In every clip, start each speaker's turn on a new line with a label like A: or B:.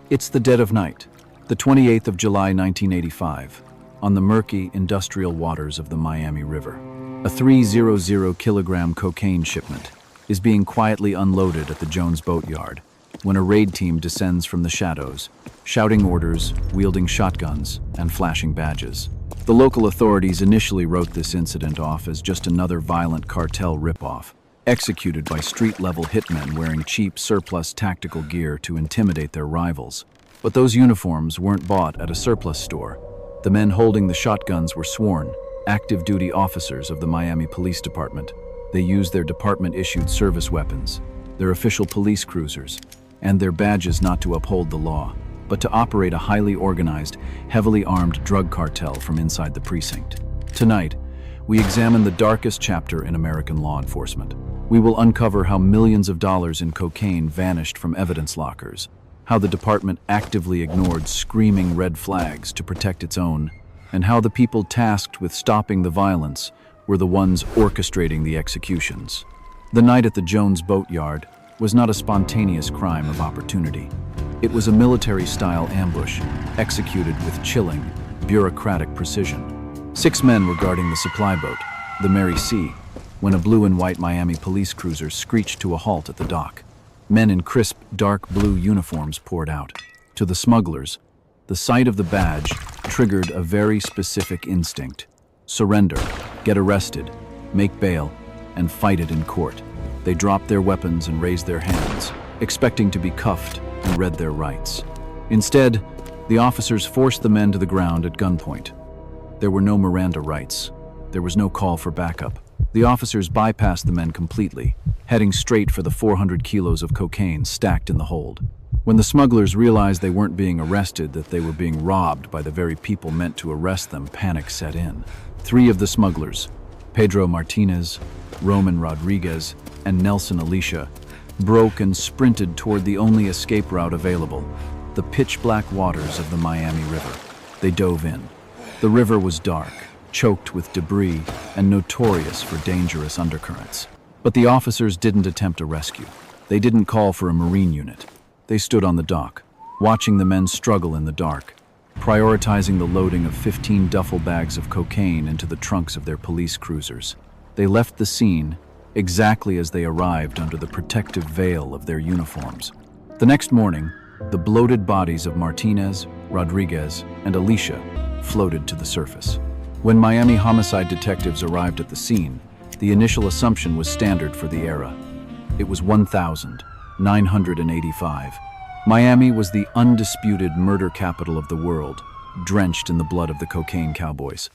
A: It's the dead of night, the 28th of July 1985, on the murky industrial waters of the Miami River. A 300-kilogram cocaine shipment is being quietly unloaded at the Jones Boatyard when a raid team descends from the shadows, shouting orders, wielding shotguns, and flashing badges. The local authorities initially wrote this incident off as just another violent cartel ripoff, executed by street-level hitmen wearing cheap surplus tactical gear to intimidate their rivals. But those uniforms weren't bought at a surplus store. The men holding the shotguns were sworn, active-duty officers of the Miami Police Department. They used their department-issued service weapons, their official police cruisers, and their badges not to uphold the law, but to operate a highly organized, heavily armed drug cartel from inside the precinct. Tonight, we examine the darkest chapter in American law enforcement. We will uncover how millions of dollars in cocaine vanished from evidence lockers, how the department actively ignored screaming red flags to protect its own, and how the people tasked with stopping the violence were the ones orchestrating the executions. The night at the Jones Boatyard was not a spontaneous crime of opportunity. It was a military-style ambush, executed with chilling, bureaucratic precision. 6 men were guarding the supply boat, the Mary C., when a blue and white Miami police cruiser screeched to a halt at the dock. Men in crisp, dark blue uniforms poured out. To the smugglers, the sight of the badge triggered a very specific instinct: surrender, get arrested, make bail, and fight it in court. They dropped their weapons and raised their hands, expecting to be cuffed and read their rights. Instead, the officers forced the men to the ground at gunpoint. There were no Miranda rights. There was no call for backup. The officers bypassed the men completely, heading straight for the 400 kilos of cocaine stacked in the hold. When the smugglers realized they weren't being arrested, that they were being robbed by the very people meant to arrest them, panic set in. 3 of the smugglers, Pedro Martinez, Roman Rodriguez, and Nelson Alicia, broke and sprinted toward the only escape route available, the pitch-black waters of the Miami River. They dove in. The river was dark, choked with debris, and notorious for dangerous undercurrents. But the officers didn't attempt a rescue. They didn't call for a marine unit. They stood on the dock, watching the men struggle in the dark, prioritizing the loading of 15 duffel bags of cocaine into the trunks of their police cruisers. They left the scene exactly as they arrived under the protective veil of their uniforms. The next morning, the bloated bodies of Martinez, Rodriguez, and Alicia floated to the surface. When Miami homicide detectives arrived at the scene, the initial assumption was standard for the era. It was 1985. Miami was the undisputed murder capital of the world, drenched in the blood of the cocaine cowboys.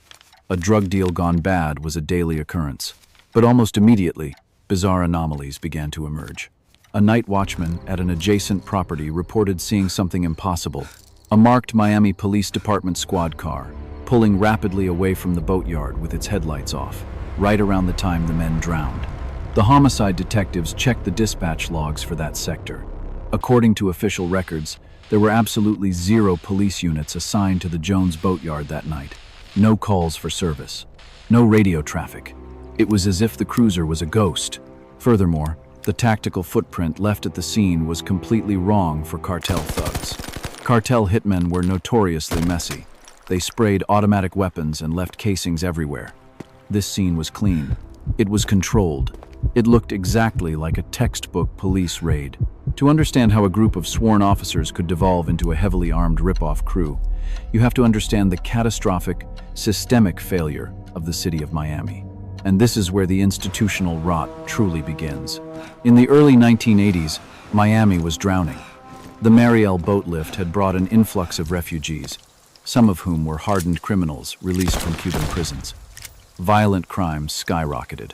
A: A drug deal gone bad was a daily occurrence. But almost immediately, bizarre anomalies began to emerge. A night watchman at an adjacent property reported seeing something impossible: a marked Miami Police Department squad car, pulling rapidly away from the boatyard with its headlights off, right around the time the men drowned. The homicide detectives checked the dispatch logs for that sector. According to official records, there were absolutely 0 police units assigned to the Jones Boatyard that night. No calls for service. No radio traffic. It was as if the cruiser was a ghost. Furthermore, the tactical footprint left at the scene was completely wrong for cartel thugs. Cartel hitmen were notoriously messy. They sprayed automatic weapons and left casings everywhere. This scene was clean. It was controlled. It looked exactly like a textbook police raid. To understand how a group of sworn officers could devolve into a heavily armed rip-off crew, you have to understand the catastrophic, systemic failure of the city of Miami. And this is where the institutional rot truly begins. In the early 1980s, Miami was drowning. The Mariel boat lift had brought an influx of refugees, some of whom were hardened criminals released from Cuban prisons. Violent crimes skyrocketed.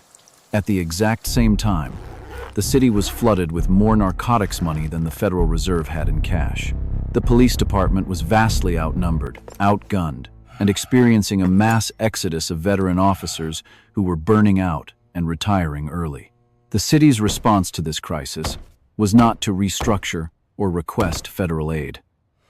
A: At the exact same time, the city was flooded with more narcotics money than the Federal Reserve had in cash. The police department was vastly outnumbered, outgunned, and experiencing a mass exodus of veteran officers who were burning out and retiring early. The city's response to this crisis was not to restructure or request federal aid.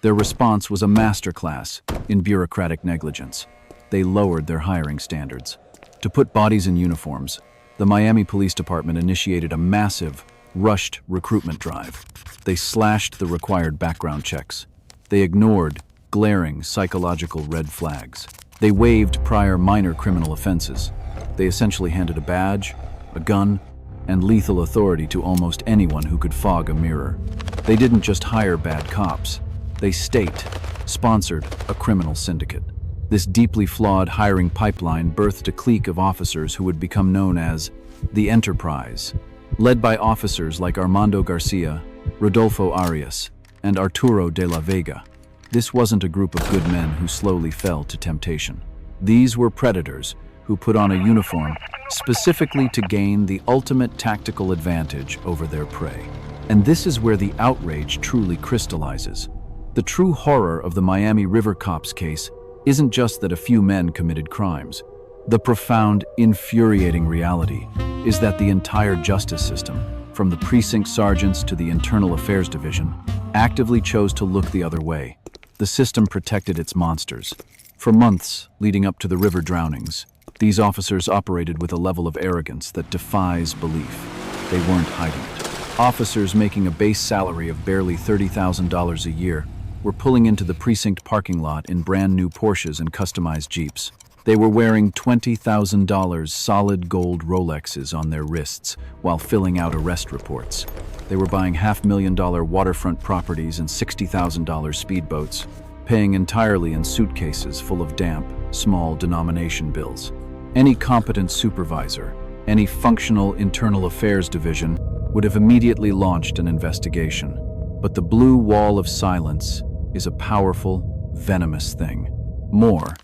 A: Their response was a masterclass in bureaucratic negligence. They lowered their hiring standards. To put bodies in uniforms, the Miami Police Department initiated a massive, rushed recruitment drive. They slashed the required background checks, They ignored glaring psychological red flags. They waived prior minor criminal offenses. They essentially handed a badge, a gun, and lethal authority to almost anyone who could fog a mirror. They didn't just hire bad cops. They sponsored a criminal syndicate. This deeply flawed hiring pipeline birthed a clique of officers who would become known as the Enterprise, led by officers like Armando Garcia, Rodolfo Arias, and Arturo de la Vega. This wasn't a group of good men who slowly fell to temptation. These were predators who put on a uniform specifically to gain the ultimate tactical advantage over their prey. And this is where the outrage truly crystallizes. The true horror of the Miami River Cops case isn't just that a few men committed crimes. The profound, infuriating reality is that the entire justice system, from the precinct sergeants to the Internal Affairs Division, actively chose to look the other way. The system protected its monsters. For months leading up to the river drownings, these officers operated with a level of arrogance that defies belief. They weren't hiding it. Officers making a base salary of barely $30,000 a year were pulling into the precinct parking lot in brand new Porsches and customized Jeeps. They were wearing $20,000 solid gold Rolexes on their wrists while filling out arrest reports. They were buying $500,000 waterfront properties and $60,000 speedboats, paying entirely in suitcases full of damp, small denomination bills. Any competent supervisor, any functional internal affairs division would have immediately launched an investigation. But the blue wall of silence is a powerful, venomous thing. More,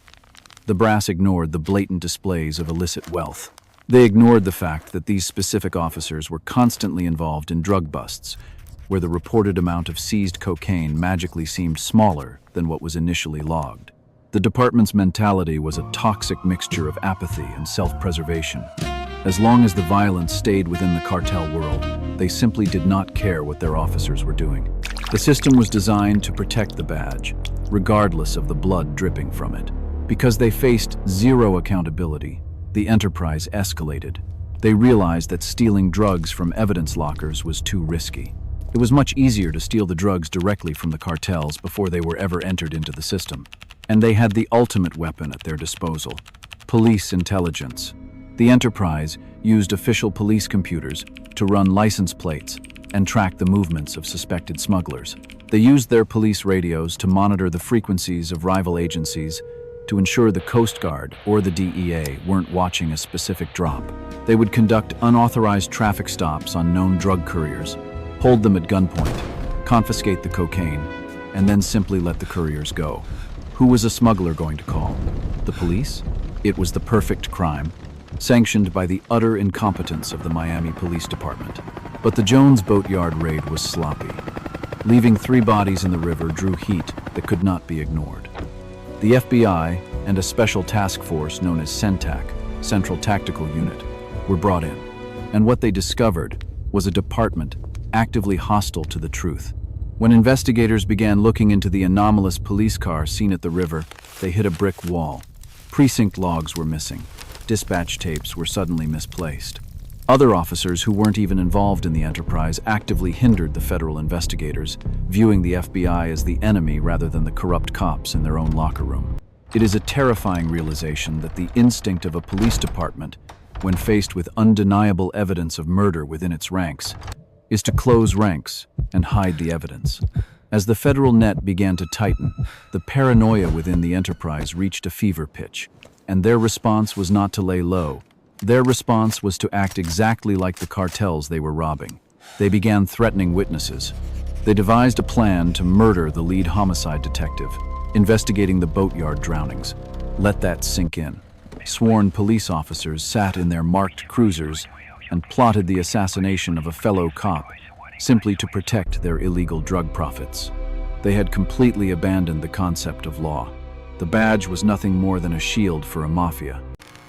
A: the brass ignored the blatant displays of illicit wealth. They ignored the fact that these specific officers were constantly involved in drug busts, where the reported amount of seized cocaine magically seemed smaller than what was initially logged. The department's mentality was a toxic mixture of apathy and self-preservation. As long as the violence stayed within the cartel world, they simply did not care what their officers were doing. The system was designed to protect the badge, regardless of the blood dripping from it. Because they faced zero accountability, the Enterprise escalated. They realized that stealing drugs from evidence lockers was too risky. It was much easier to steal the drugs directly from the cartels before they were ever entered into the system. And they had the ultimate weapon at their disposal: police intelligence. The Enterprise used official police computers to run license plates and track the movements of suspected smugglers. They used their police radios to monitor the frequencies of rival agencies to ensure the Coast Guard or the DEA weren't watching a specific drop. They would conduct unauthorized traffic stops on known drug couriers, hold them at gunpoint, confiscate the cocaine, and then simply let the couriers go. Who was a smuggler going to call? The police? It was the perfect crime, sanctioned by the utter incompetence of the Miami Police Department. But the Jones Boatyard raid was sloppy. Leaving 3 bodies in the river drew heat that could not be ignored. The FBI and a special task force known as CENTAC, Central Tactical Unit, were brought in. And what they discovered was a department actively hostile to the truth. When investigators began looking into the anomalous police car seen at the river, they hit a brick wall. Precinct logs were missing. Dispatch tapes were suddenly misplaced. Other officers who weren't even involved in the Enterprise actively hindered the federal investigators, viewing the FBI as the enemy rather than the corrupt cops in their own locker room. It is a terrifying realization that the instinct of a police department, when faced with undeniable evidence of murder within its ranks, is to close ranks and hide the evidence. As the federal net began to tighten, the paranoia within the Enterprise reached a fever pitch, and their response was not to lay low. Their response was to act exactly like the cartels they were robbing. They began threatening witnesses. They devised a plan to murder the lead homicide detective, investigating the boatyard drownings. Let that sink in. Sworn police officers sat in their marked cruisers and plotted the assassination of a fellow cop, simply to protect their illegal drug profits. They had completely abandoned the concept of law. The badge was nothing more than a shield for a mafia.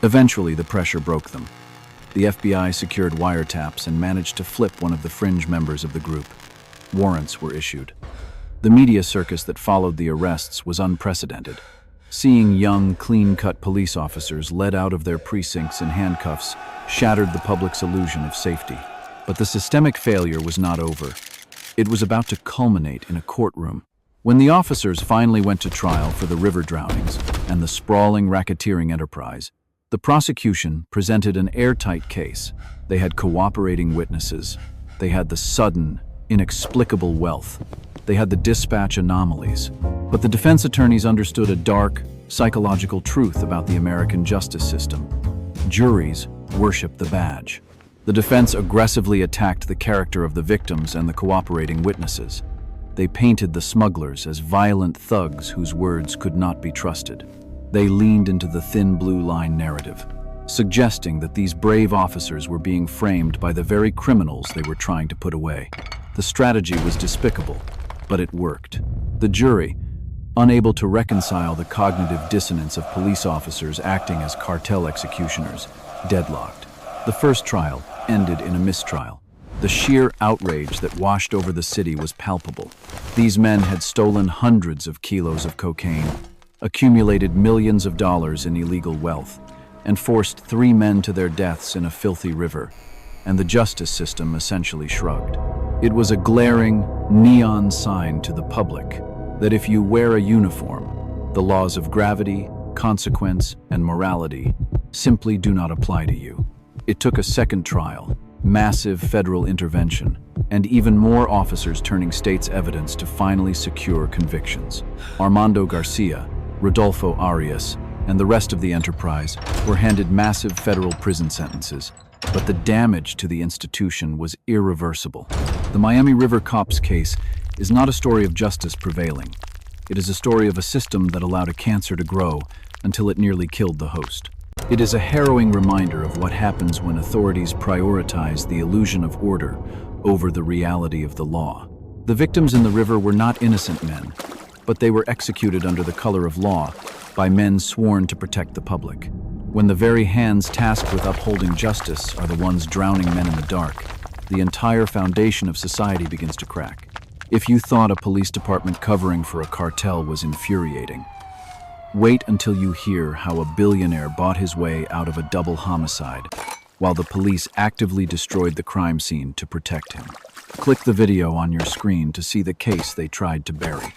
A: Eventually, the pressure broke them. The FBI secured wiretaps and managed to flip one of the fringe members of the group. Warrants were issued. The media circus that followed the arrests was unprecedented. Seeing young, clean-cut police officers led out of their precincts in handcuffs shattered the public's illusion of safety. But the systemic failure was not over. It was about to culminate in a courtroom. When the officers finally went to trial for the river drownings and the sprawling racketeering enterprise, the prosecution presented an airtight case. They had cooperating witnesses. They had the sudden, inexplicable wealth. They had the dispatch anomalies. But the defense attorneys understood a dark, psychological truth about the American justice system. Juries worship the badge. The defense aggressively attacked the character of the victims and the cooperating witnesses. They painted the smugglers as violent thugs whose words could not be trusted. They leaned into the thin blue line narrative, suggesting that these brave officers were being framed by the very criminals they were trying to put away. The strategy was despicable, but it worked. The jury, unable to reconcile the cognitive dissonance of police officers acting as cartel executioners, deadlocked. The first trial ended in a mistrial. The sheer outrage that washed over the city was palpable. These men had stolen hundreds of kilos of cocaine, accumulated millions of dollars in illegal wealth, and forced 3 men to their deaths in a filthy river, and the justice system essentially shrugged. It was a glaring, neon sign to the public that if you wear a uniform, the laws of gravity, consequence, and morality simply do not apply to you. It took a second trial, massive federal intervention, and even more officers turning state's evidence to finally secure convictions. Armando Garcia, Rodolfo Arias, and the rest of the enterprise were handed massive federal prison sentences, but the damage to the institution was irreversible. The Miami River Cops case is not a story of justice prevailing. It is a story of a system that allowed a cancer to grow until it nearly killed the host. It is a harrowing reminder of what happens when authorities prioritize the illusion of order over the reality of the law. The victims in the river were not innocent men, but they were executed under the color of law by men sworn to protect the public. When the very hands tasked with upholding justice are the ones drowning men in the dark, the entire foundation of society begins to crack. If you thought a police department covering for a cartel was infuriating, wait until you hear how a billionaire bought his way out of a double homicide while the police actively destroyed the crime scene to protect him. Click the video on your screen to see the case they tried to bury.